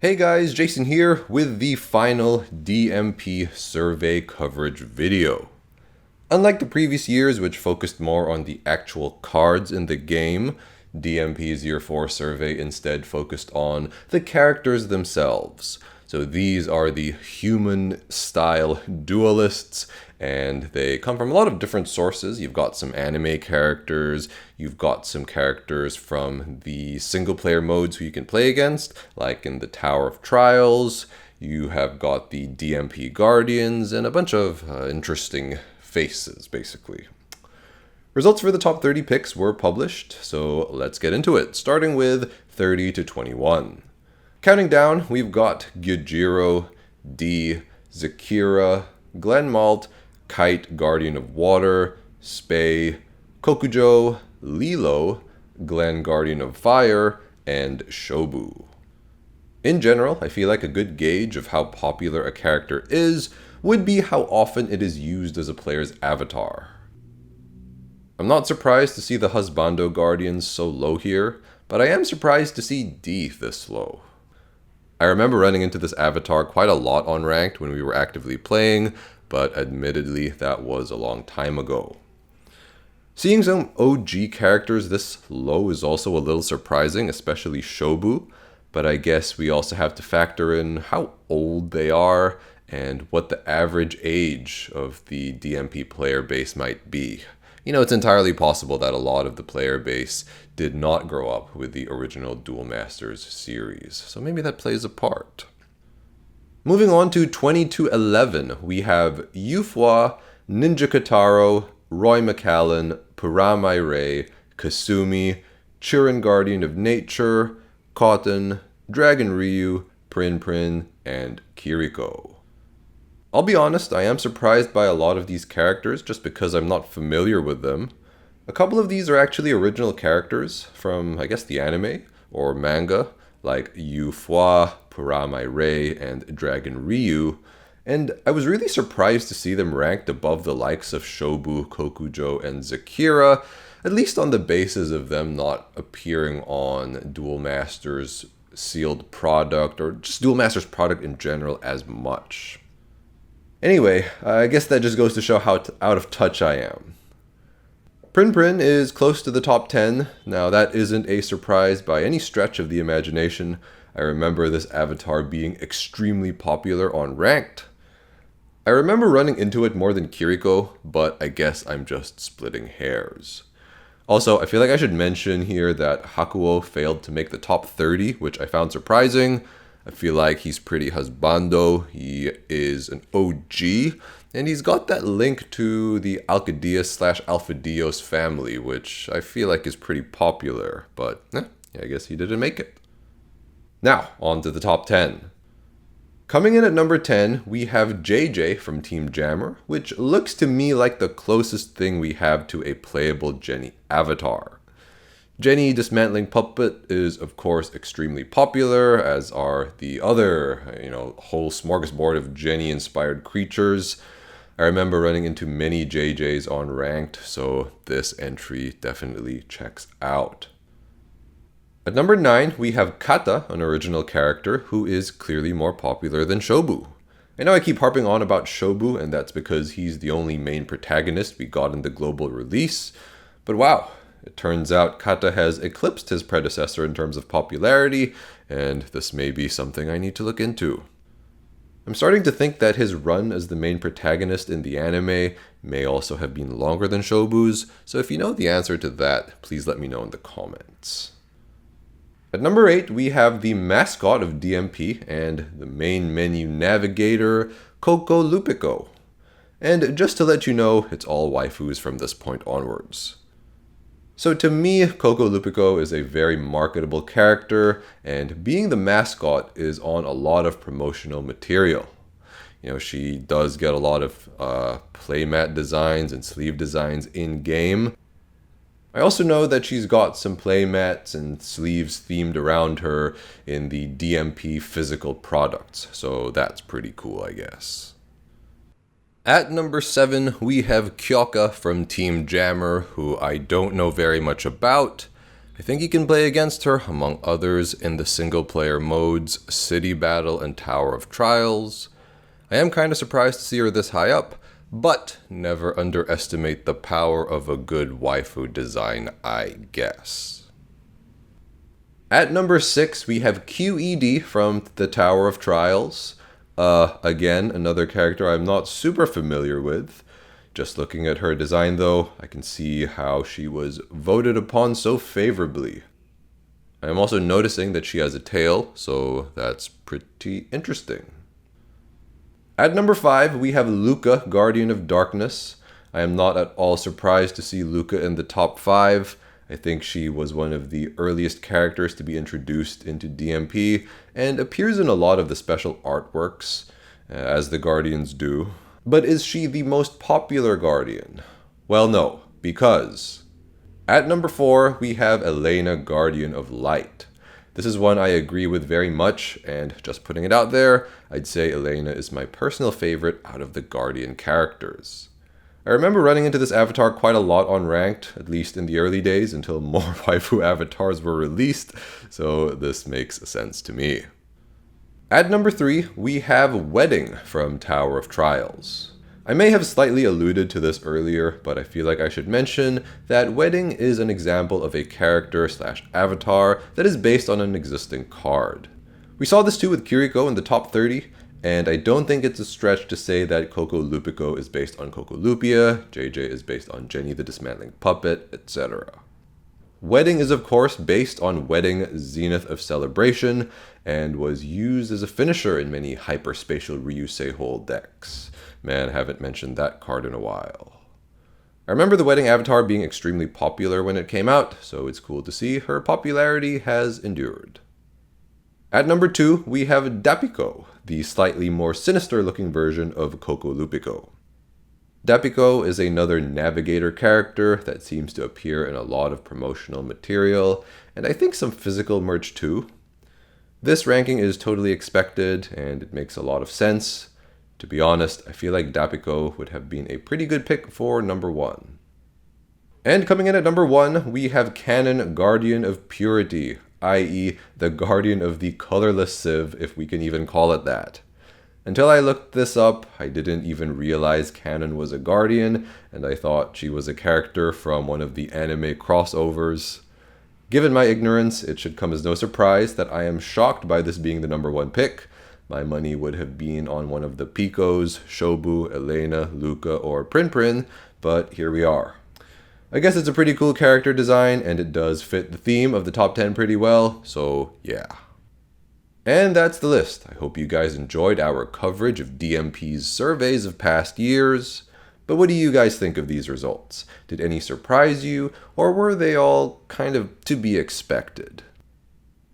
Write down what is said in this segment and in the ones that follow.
Hey guys, Jason here with the final DMP survey coverage video. Unlike the previous years, which focused more on the actual cards in the game, DMP's Year 4 survey instead focused on the characters themselves. So these are the human-style duelists, and they come from a lot of different sources. You've got some anime characters, you've got some characters from the single-player modes who you can play against, like in the Tower of Trials. You have got the DMP Guardians, and a bunch of interesting faces, basically. Results for the top 30 picks were published, so let's get into it, starting with 30 to 21. Counting down, we've got Gyojiro, D, Zakira, Glenmalt, Kite, Guardian of Water, Spei, Kokujo, Lilo, Glen, Guardian of Fire, and Shobu. In general, I feel like a good gauge of how popular a character is would be how often it is used as a player's avatar. I'm not surprised to see the Husbando Guardians so low here, but I am surprised to see D this low. I remember running into this avatar quite a lot on Ranked when we were actively playing, but admittedly that was a long time ago. Seeing some OG characters this low is also a little surprising, especially Shobu, but I guess we also have to factor in how old they are and what the average age of the DMP player base might be. You know, it's entirely possible that a lot of the player base did not grow up with the original Duel Masters series, so maybe that plays a part. Moving on to 20 to 11, we have Yufwa, Ninja Kataro, Roy McCallan, Puramai Rei, Kasumi, Chirin Guardian of Nature, Cotton, Dragon Ryu, Prin Prin, and Kiriko. I'll be honest, I am surprised by a lot of these characters just because I'm not familiar with them. A couple of these are actually original characters from, I guess, the anime or manga, like Yufwa, Puramai Rei, and Dragon Ryu, and I was really surprised to see them ranked above the likes of Shobu, Kokujo, and Zakira, at least on the basis of them not appearing on Duel Masters sealed product, or just Duel Masters product in general as much. Anyway, I guess that just goes to show how out of touch I am. Prin Prin is close to the top 10. Now that isn't a surprise by any stretch of the imagination. I remember this avatar being extremely popular on Ranked. I remember running into it more than Kiriko, but I guess I'm just splitting hairs. Also, I feel like I should mention here that Hakuo failed to make the top 30, which I found surprising. I feel like he's pretty husbando, he is an OG, and he's got that link to the Alcadias/Alpha Dios family, which I feel like is pretty popular, but I guess he didn't make it. Now, on to the top 10. Coming in at number 10, we have JJ from Team Jammer, which looks to me like the closest thing we have to a playable Jenny avatar. Jenny Dismantling Puppet is, of course, extremely popular, as are the other, whole smorgasbord of Jenny-inspired creatures. I remember running into many JJs on Ranked, so this entry definitely checks out. At number 9, we have Kata, an original character, who is clearly more popular than Shobu. I know I keep harping on about Shobu, and that's because he's the only main protagonist we got in the global release, but wow. It turns out Kata has eclipsed his predecessor in terms of popularity, and this may be something I need to look into. I'm starting to think that his run as the main protagonist in the anime may also have been longer than Shobu's, so if you know the answer to that, please let me know in the comments. At number 8, we have the mascot of DMP and the main menu navigator, Coco Lupico. And just to let you know, it's all waifus from this point onwards. So to me, Coco Lupico is a very marketable character, and being the mascot is on a lot of promotional material. She does get a lot of playmat designs and sleeve designs in-game. I also know that she's got some playmats and sleeves themed around her in the DMP physical products, so that's pretty cool, I guess. At number 7, we have Kyoka from Team Jammer, who I don't know very much about. I think you can play against her, among others, in the single-player modes City Battle and Tower of Trials. I am kind of surprised to see her this high up, but never underestimate the power of a good waifu design, I guess. At number 6, we have QED from the Tower of Trials. Again, another character I'm not super familiar with. Just looking at her design though, I can see how she was voted upon so favorably. I am also noticing that she has a tail, so that's pretty interesting. At number 5, we have Luca, Guardian of Darkness. I am not at all surprised to see Luca in the top 5. I think she was one of the earliest characters to be introduced into DMP and appears in a lot of the special artworks, as the Guardians do. But is she the most popular Guardian? Well, no, because at number 4, we have Elena, Guardian of Light. This is one I agree with very much, and just putting it out there, I'd say Elena is my personal favorite out of the Guardian characters. I remember running into this avatar quite a lot on Ranked, at least in the early days, until more waifu avatars were released, so this makes sense to me. At number 3, we have Wedding from Tower of Trials. I may have slightly alluded to this earlier, but I feel like I should mention that Wedding is an example of a character/avatar that is based on an existing card. We saw this too with Kiriko in the top 30, and I don't think it's a stretch to say that Coco Lupico is based on Coco Lupia, JJ is based on Jenny the Dismantling Puppet, etc. Wedding is of course based on Wedding Zenith of Celebration, and was used as a finisher in many hyperspatial Ryusei Hole decks. Man, haven't mentioned that card in a while. I remember the Wedding avatar being extremely popular when it came out, so it's cool to see her popularity has endured. At number 2, we have Dapiko, the slightly more sinister looking version of Coco Lupico. Dapiko is another navigator character that seems to appear in a lot of promotional material, and I think some physical merch too. This ranking is totally expected, and it makes a lot of sense. To be honest, I feel like Dapiko would have been a pretty good pick for number 1. And coming in at number 1, we have Canon, Guardian of Purity, i.e. the Guardian of the Colorless Civ, if we can even call it that. Until I looked this up, I didn't even realize Canon was a Guardian, and I thought she was a character from one of the anime crossovers. Given my ignorance, it should come as no surprise that I am shocked by this being the number 1 pick. My money would have been on one of the Picos, Shobu, Elena, Luca, or Prin, but here we are. I guess it's a pretty cool character design, and it does fit the theme of the top 10 pretty well, so yeah. And that's the list. I hope you guys enjoyed our coverage of DMP's surveys of past years. But what do you guys think of these results? Did any surprise you, or were they all kind of to be expected?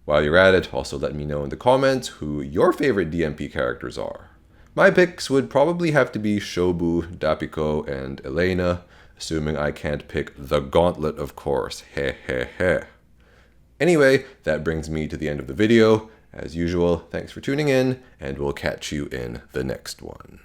While you're at it, also let me know in the comments who your favorite DMP characters are. My picks would probably have to be Shobu, Dapiko, and Elena, assuming I can't pick the Gauntlet, of course. Heh heh heh. Anyway, that brings me to the end of the video. As usual, thanks for tuning in, and we'll catch you in the next one.